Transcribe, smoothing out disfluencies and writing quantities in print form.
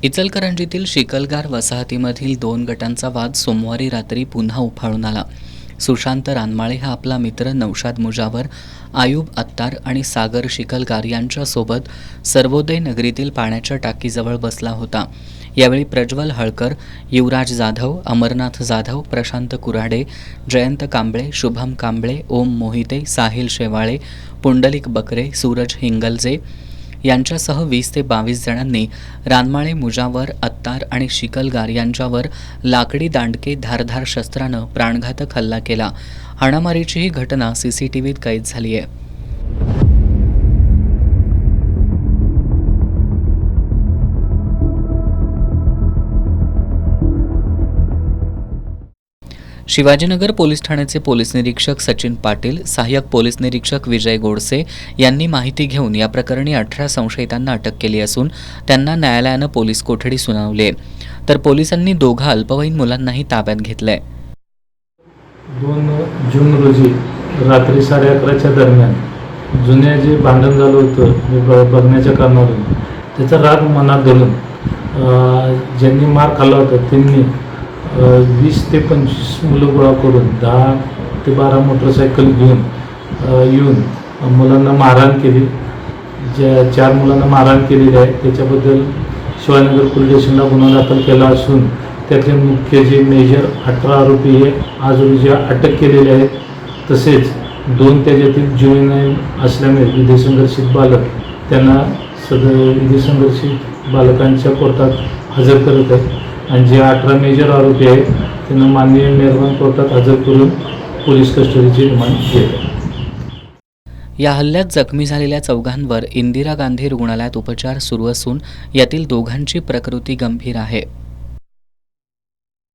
इचलकरंजीतील शिकलगार वसाहतीमधील 2 गटांचा वाद सोमवारी रात्री पुन्हा उफाळून आला। सुशांत रानमाळे हा आपला मित्र नौशाद मुजावर, आयुब अत्तार आणि सागर शिकलगार यांच्यासोबत सर्वोदय नगरीतील पाण्याच्या टाकीजवळ बसला होता। यावेळी प्रज्वल हळकर, युवराज जाधव, अमरनाथ जाधव, प्रशांत कुऱ्हाडे, जयंत कांबळे, शुभम कांबळे, ओम मोहिते, साहिल शेवाळे, पुंडलिक बकरे, सूरज हिंगलजे यांच्यासह 20 ते 22 जणांनी रानमाळे, मुजावर, अत्तार आणि शिकलगार यांच्यावर लाकडी दांडके, धारधार शस्त्रानं प्राणघातक हल्ला केला। हाणामारीची ही घटना सीसीटीव्हीत कैद झाली आहे। शिवाजीनगर पोलीस ठाण्याचे पोलीस निरीक्षक सचिन पाटील, सहाय्यक पोलीस निरीक्षक विजय गोडसे यांनी माहिती घेऊन या प्रकरणी 18 संशयितांना अटक केली असून त्यांना न्यायालयानं पोलीस कोठडी सुनावली आहे। तर पोलिसांनी दोघा अल्पवयीन मुलांनाही ताब्यात घेतलंय। 2 जून रोजी रात्री 11:30च्या दरम्यान जुने जे भांडण झालं होतं बघण्याच्या कारणावरून त्याचा राग मनात धरून ज्यांनी मार खाल्ला होता त्यांनी 20 ते 25 मुलं गोळा करून 10 ते 12 मोटरसायकल घेऊन येऊन मुलांना मारहाण केली। ज्या 4 मुलांना मारहाण केलेली आहे त्याच्याबद्दल शिवाजीनगर पोलीस स्टेशनला गुन्हा दाखल केला असून त्यातले मुख्य जे मेजर 18 आरोपी हे आज रोजी अटक केलेले आहेत। तसेच 2 त्याच्यातील जुवेनाईल असल्यामुळे विधिसंघर्षित बालक त्यांना विधिसंघर्षित बालकांच्या कोर्टात हजर करत आहेत आणि जे 18 मेजर आरोपी आहेत त्यांना माननीय मेहरबान कोर्टात हजर करून पोलीस कस्टडीची रिमांड घेत आहे। या हल्ल्यात जखमी झालेल्या चौघांवर इंदिरा गांधी रुग्णालयात उपचार सुरू असून यातील दोघांची प्रकृती गंभीर आहे।